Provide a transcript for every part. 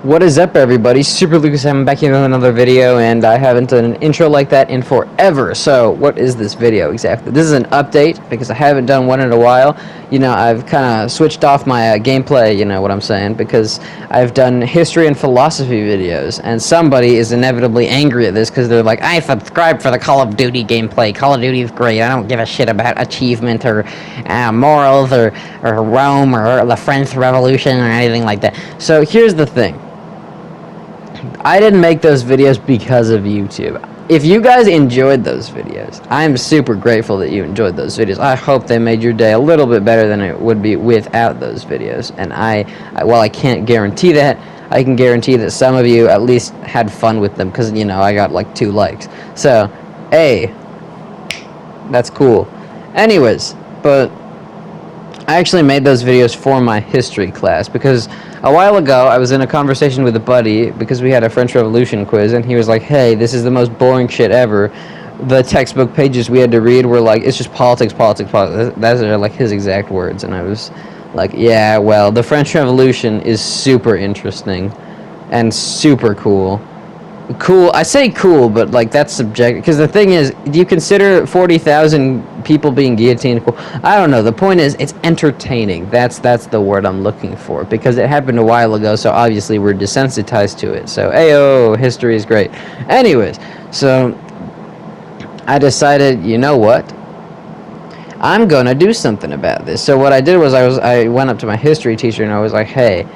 What is up, everybody? Super Lucas, I'm back here with another video, and I haven't done an intro like that in forever. So, what is this video exactly? This is an update, because I haven't done one in a while. You know, I've kind of switched off my gameplay, you know what I'm saying, because I've done history and philosophy videos, and somebody is inevitably angry at this, because they're like, I subscribe for the Call of Duty gameplay. Call of Duty is great. I don't give a shit about achievement, or morals, or Rome, or the French Revolution, or anything like that. So, here's the thing. I didn't make those videos because of YouTube. If you guys enjoyed those videos, I'm super grateful that you enjoyed those videos. I hope they made your day a little bit better than it would be without those videos. And while I can't guarantee that, I can guarantee that some of you at least had fun with them, because, you know, I got like 2 likes. So, hey, that's cool. Anyways, but I actually made those videos for my history class, because a while ago I was in a conversation with a buddy because we had a French Revolution quiz, and he was like, hey, this is the most boring shit ever. The textbook pages we had to read were like, it's just politics, politics, politics. Those are like his exact words. And I was like, yeah, well, the French Revolution is super interesting and super cool. Cool, I say cool, but like that's subjective, because the thing is, do you consider 40,000 people being guillotined cool? I don't know. The point is, it's entertaining. That's the word I'm looking for, because it happened a while ago, so obviously we're desensitized to it. So ayo, history is great. Anyways, so I decided, you know what, I'm gonna do something about this. So what I did was I went up to my history teacher and I was like, hey,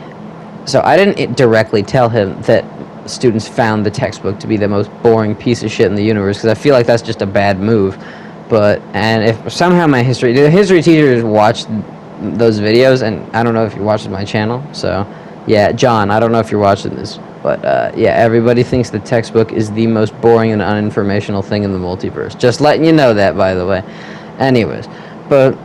so I didn't directly tell him that students found the textbook to be the most boring piece of shit in the universe, because I feel like that's just a bad move. And if somehow the history teachers watched those videos, and I don't know if you watched my channel, so yeah, John, I don't know if you're watching this, but yeah, everybody thinks the textbook is the most boring and uninformational thing in the multiverse. Just letting you know that, by the way. Anyways, but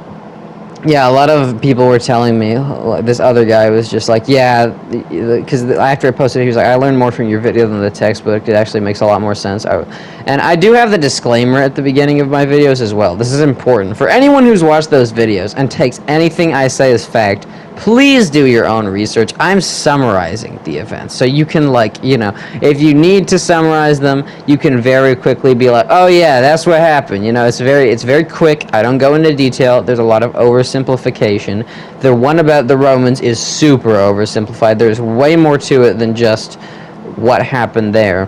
yeah, a lot of people were telling me, this other guy was just like, yeah, because after I posted it, he was like, I learned more from your video than the textbook. It actually makes a lot more sense. And I do have the disclaimer at the beginning of my videos as well. This is important. For anyone who's watched those videos and takes anything I say as fact, please do your own research. I'm summarizing the events. So you can, like, you know, if you need to summarize them, you can very quickly be like, oh yeah, that's what happened. You know, it's very quick. I don't go into detail. There's a lot of oversimplification. The one about the Romans is super oversimplified. There's way more to it than just what happened there.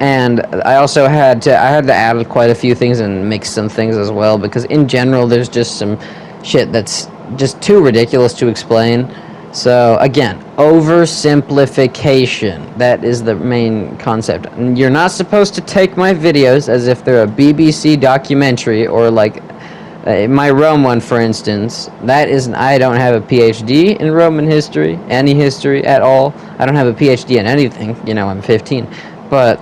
And I also had to add quite a few things and mix some things as well, because in general there's just some shit that's just too ridiculous to explain. So again, oversimplification, that is the main concept. You're not supposed to take my videos as if they're a BBC documentary, or like my Rome one, for instance. I don't have a PhD in Roman history, any history at all. I don't have a PhD in anything, you know, I'm 15, but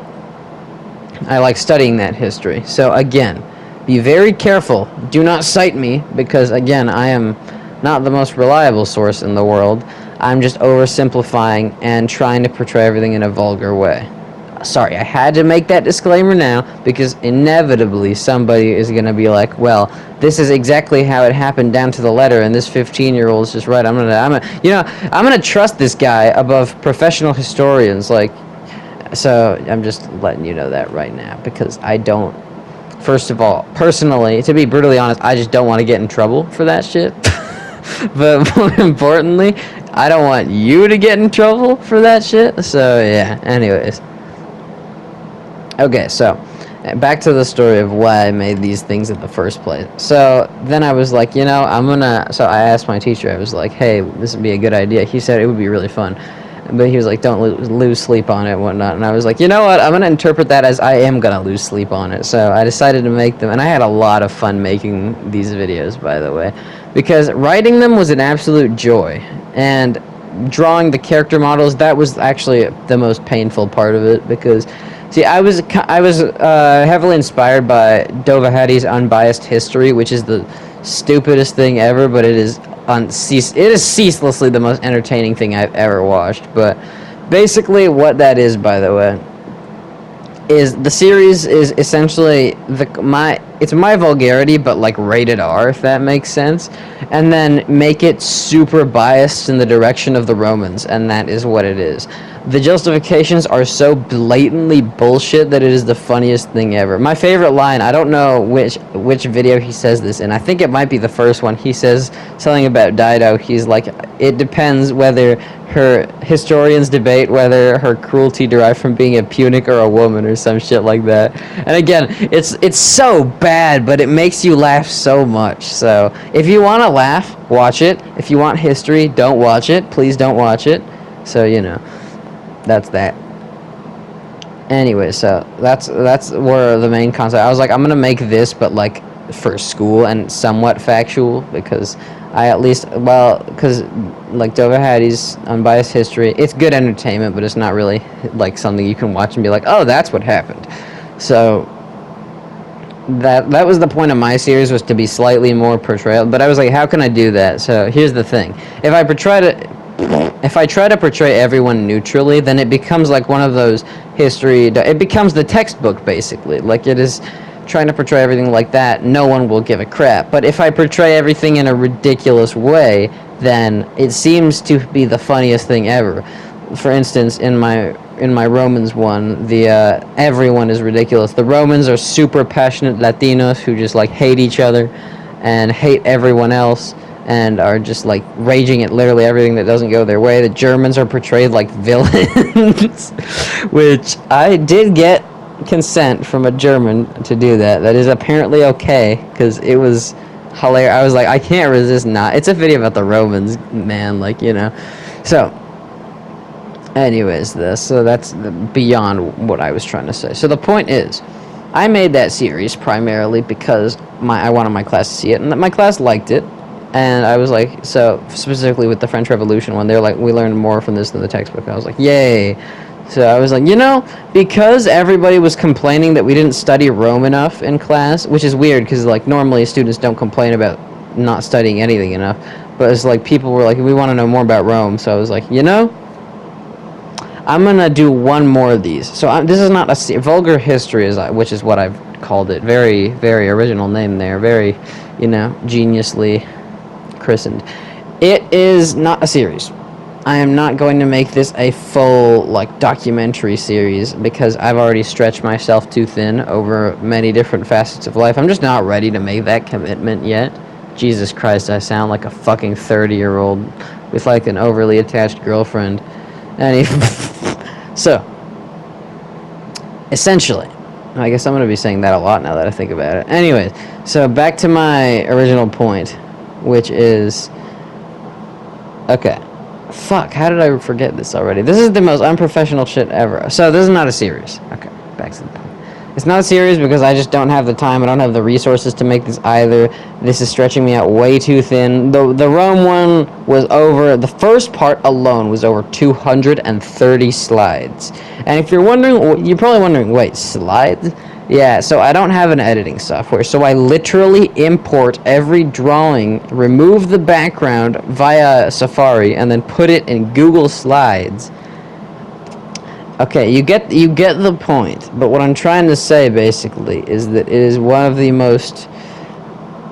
I like studying that history. So again, be very careful. Do not cite me, because again, I am not the most reliable source in the world. I'm just oversimplifying and trying to portray everything in a vulgar way. Sorry, I had to make that disclaimer now, because inevitably somebody is going to be like, well, this is exactly how it happened down to the letter, and this 15-year-old is just right. I'm gonna trust this guy above professional historians. Like, so I'm just letting you know that right now, because I don't. First of all, personally, to be brutally honest, I just don't want to get in trouble for that shit. But more importantly, I don't want you to get in trouble for that shit. So yeah, anyways. Okay, so back to the story of why I made these things in the first place. So then I was like, you know, so I asked my teacher, I was like, hey, this would be a good idea. He said it would be really fun. But he was like, don't lose sleep on it and whatnot. And I was like, you know what? I'm going to interpret that as I am going to lose sleep on it. So I decided to make them. And I had a lot of fun making these videos, by the way, because writing them was an absolute joy. And drawing the character models, that was actually the most painful part of it. Because, see, I was heavily inspired by Dovahati's Unbiased History, which is the stupidest thing ever, but it is ceaselessly the most entertaining thing I've ever watched. But basically what that is, by the way, is the series is essentially it's my vulgarity, but like rated R, if that makes sense, and then make it super biased in the direction of the Romans, and that is what it is. The justifications are so blatantly bullshit that it is the funniest thing ever. My favorite line, I don't know which video he says this in. I think it might be the first one. He says something about Dido. He's like, it depends whether historians debate whether her cruelty derived from being a Punic or a woman or some shit like that. And again, it's so bad, but it makes you laugh so much. So if you want to laugh, watch it. If you want history, don't watch it. Please don't watch it. So, you know, that's that. Anyway, so that's where the main concept. I was like, I'm gonna make this, but like for school and somewhat factual, because I at least, well, because like Dova Hattie's Unbiased History, it's good entertainment, but it's not really like something you can watch and be like, oh, that's what happened. So that was the point of my series, was to be slightly more portrayal. But I was like, how can I do that? So here's the thing: if I try to portray everyone neutrally, then it becomes like one of those history. It becomes the textbook, basically. Like, it is trying to portray everything like that. No one will give a crap. But if I portray everything in a ridiculous way, then it seems to be the funniest thing ever. For instance, in my Romans one, the everyone is ridiculous. The Romans are super passionate Latinos who just like hate each other and hate everyone else, and are just like raging at literally everything that doesn't go their way. The Germans are portrayed like villains, which I did get consent from a German to do that. That is apparently okay, because it was hilarious. I was like, I can't resist not. It's a video about the Romans, man, like, you know. So anyways, so that's beyond what I was trying to say. So the point is, I made that series primarily because I wanted my class to see it, and my class liked it. And I was like, so specifically with the French Revolution one, they're like, we learned more from this than the textbook. And I was like, yay. So I was like, you know, because everybody was complaining that we didn't study Rome enough in class, which is weird because like normally students don't complain about not studying anything enough. But it's like people were like, we want to know more about Rome. So I was like, you know, I'm going to do one more of these. So this is not a vulgar history, which is what I've called it. Very, very original name there. Very, you know, geniusly christened. It is not a series. I am not going to make this a full like documentary series because I've already stretched myself too thin over many different facets of life. I'm just not ready to make that commitment yet. Jesus Christ, I sound like a fucking 30-year-old with like an overly attached girlfriend. So essentially, I guess I'm going to be saying that a lot now that I think about it. Anyways, so back to my original point, which is, okay, fuck, how did I forget this already? This is the most unprofessional shit ever. So this is not a series. Okay, back to the point. It's not a series because I just don't have the time. I don't have the resources to make this either. This is stretching me out way too thin. The Rome one was over, the first part alone was over 230 slides. And if you're wondering, you're probably wondering, wait, slides? Yeah, so I don't have an editing software, so I literally import every drawing, remove the background via Safari, and then put it in Google Slides. Okay, you get the point, but what I'm trying to say basically is that it is one of the most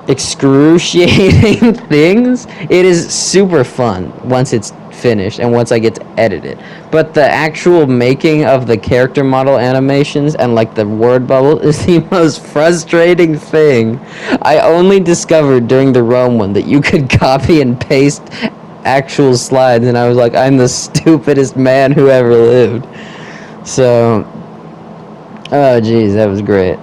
excruciating things. It is super fun once it's finished and once I get to edit it, but the actual making of the character model animations and like the word bubble is the most frustrating thing. I only discovered during the Rome one that you could copy and paste actual slides, and I was like, I'm the stupidest man who ever lived. So, oh geez, that was great.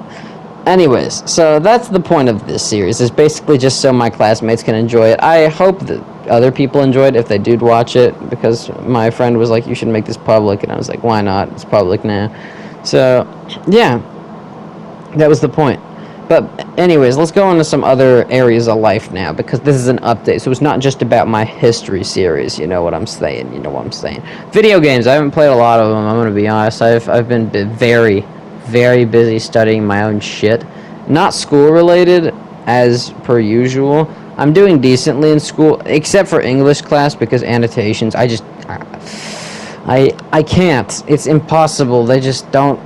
Anyways, so that's the point of this series. It's basically just so my classmates can enjoy it. I hope that other people enjoy it if they do watch it, because my friend was like, you should make this public, and I was like, why not? It's public now. So, yeah, that was the point. But anyways, let's go on to some other areas of life now, because this is an update, so it's not just about my history series, you know what I'm saying, Video games, I haven't played a lot of them, I'm going to be honest. I've been very, very busy studying my own shit. Not school-related, as per usual. I'm doing decently in school, except for English class, because annotations, I can't. It's impossible. They just don't...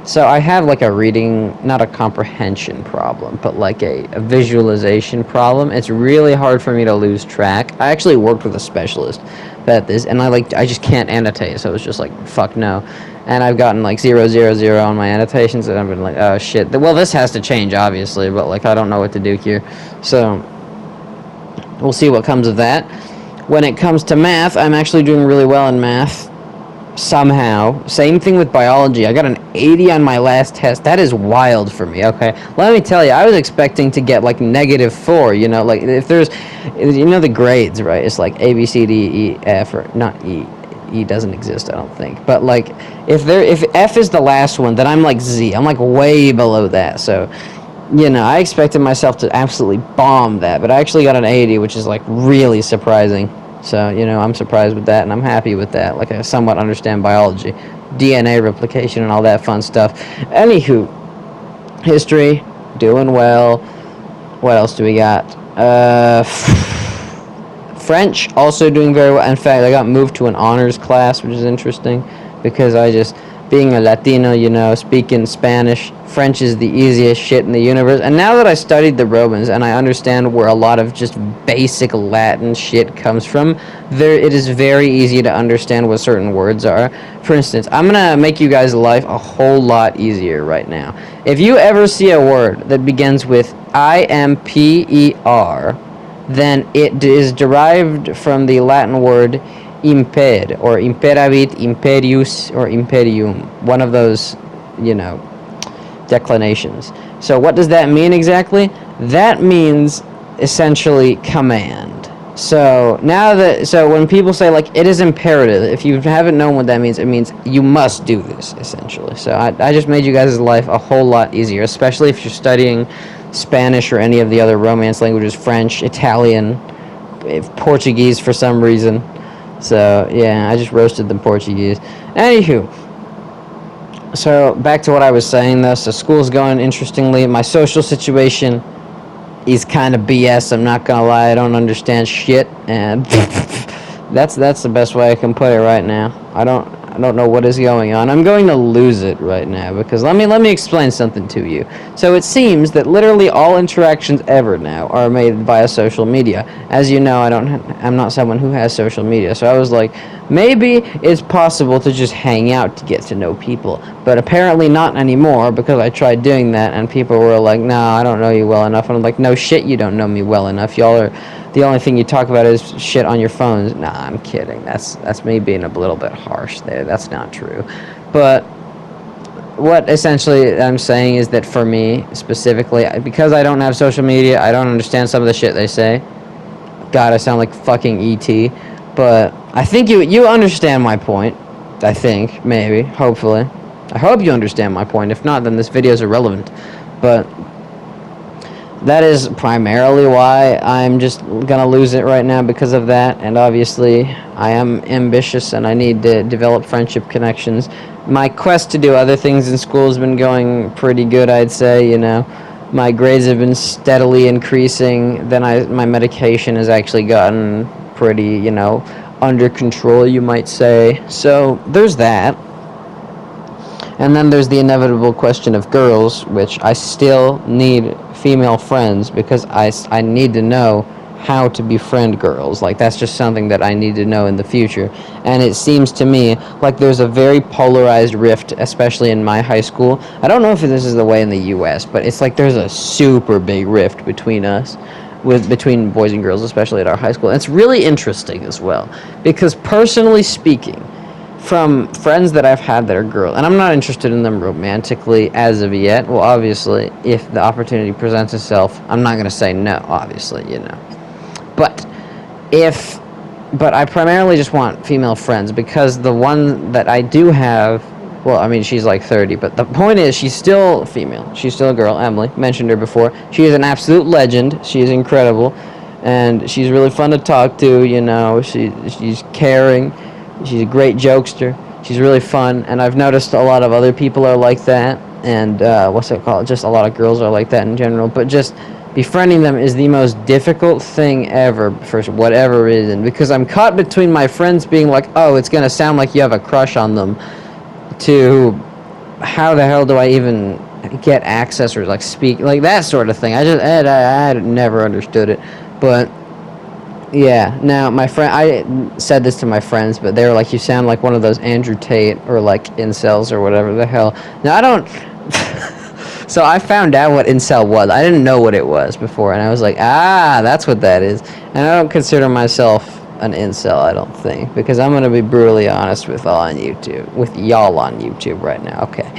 So I have like a reading, not a comprehension problem, but like a visualization problem. It's really hard for me to lose track. I actually worked with a specialist at this, and I just can't annotate. So it's just like fuck no, and I've gotten like 0, 0, 0 on my annotations, and I've been like, oh shit. Well, this has to change obviously, but like I don't know what to do here. So we'll see what comes of that. When it comes to math, I'm actually doing really well in math. Somehow. Same thing with biology. I got an 80 on my last test. That is wild for me, okay? Let me tell you, I was expecting to get like -4, you know, like if there's, you know, the grades, right? It's like A, B, C, D, E, F, or not E. E doesn't exist, I don't think. But like, if F is the last one, then I'm like Z. I'm like way below that. So, you know, I expected myself to absolutely bomb that, but I actually got an 80, which is like really surprising. So, you know, I'm surprised with that, and I'm happy with that. Like, I somewhat understand biology, DNA replication, and all that fun stuff. Anywho, history, doing well. What else do we got? French, also doing very well. In fact, I got moved to an honors class, which is interesting, because being a Latino, you know, speaking Spanish, French is the easiest shit in the universe. And now that I studied the Romans and I understand where a lot of just basic Latin shit comes from, it is very easy to understand what certain words are. For instance, I'm gonna make you guys' life a whole lot easier right now. If you ever see a word that begins with IMPER, then it is derived from the Latin word imper, or imperavit, imperius, or imperium. One of those, you know, declinations. So what does that mean exactly? That means essentially command. So when people say like it is imperative, if you haven't known what that means, it means you must do this essentially. So I just made you guys' life a whole lot easier, especially if you're studying Spanish or any of the other Romance languages, French, Italian, Portuguese for some reason. So, yeah, I just roasted the Portuguese. Anywho, so back to what I was saying, though. So school's going interestingly. My social situation is kind of BS. I'm not going to lie. I don't understand shit. And that's the best way I can put it right now. I don't know what is going on. I'm going to lose it right now because let me explain something to you. So it seems that literally all interactions ever now are made via social media. As you know, I'm not someone who has social media. So I was like, maybe it's possible to just hang out to get to know people. But apparently not anymore because I tried doing that and people were like, "Nah, I don't know you well enough." And I'm like, "No shit, you don't know me well enough. Y'all are the only thing you talk about is shit on your phones." Nah, I'm kidding. That's me being a little bit harsh there. That's not true. But what essentially I'm saying is that for me specifically, because I don't have social media, I don't understand some of the shit they say. God, I sound like fucking ET. But I think you understand my point. I think, maybe, hopefully. I hope you understand my point. If not, then this video is irrelevant. But that is primarily why I'm just gonna lose it right now because of that. And obviously, I am ambitious and I need to develop friendship connections. My quest to do other things in school has been going pretty good, I'd say, you know. My grades have been steadily increasing. Then my medication has actually gotten pretty, you know, under control, you might say. So there's that. And then there's the inevitable question of girls, which I still need female friends because I need to know how to befriend girls. Like, that's just something that I need to know in the future. And it seems to me like there's a very polarized rift, especially in my high school. I don't know if this is the way in the US, but it's like there's a super big rift between us, between boys and girls, especially at our high school. And it's really interesting as well, because personally speaking, from friends that I've had that are girls, and I'm not interested in them romantically as of yet. Well, obviously, if the opportunity presents itself, I'm not going to say no, obviously, you know. But I primarily just want female friends because the one that I do have, well, I mean, she's like 30, but the point is she's still female. She's still a girl, Emily. Mentioned her before. She is an absolute legend. She is incredible, and she's really fun to talk to, you know. She's caring. She's a great jokester. She's really fun, and I've noticed a lot of other people are like that, and just a lot of girls are like that in general, but just befriending them is the most difficult thing ever for whatever reason, because I'm caught between my friends being like, oh, it's going to sound like you have a crush on them, to how the hell do I even get access or like speak, like that sort of thing. I never understood it. But yeah, now my friend, I said this to my friends, but they were like, you sound like one of those Andrew Tate or like incels or whatever the hell. Now I don't. So I found out what incel was. I didn't know what it was before, and I was like, ah, that's what that is. And I don't consider myself an incel, I don't think, because I'm gonna be brutally honest with y'all on YouTube right now. Okay,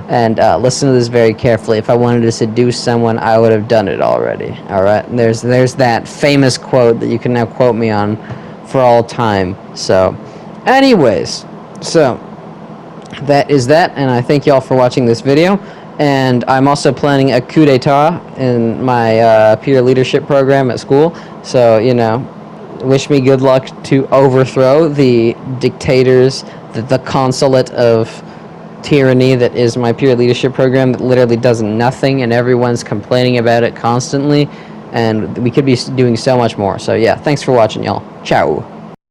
and listen to this very carefully. If I wanted to seduce someone, I would have done it already. All right, and there's that famous quote that you can now quote me on for all time. So, anyways, so that is that, and I thank y'all for watching this video. And I'm also planning a coup d'etat in my peer leadership program at school. So, you know, wish me good luck to overthrow the dictators, the consulate of tyranny that is my peer leadership program that literally does nothing and everyone's complaining about it constantly. And we could be doing so much more. So, yeah, thanks for watching, y'all. Ciao.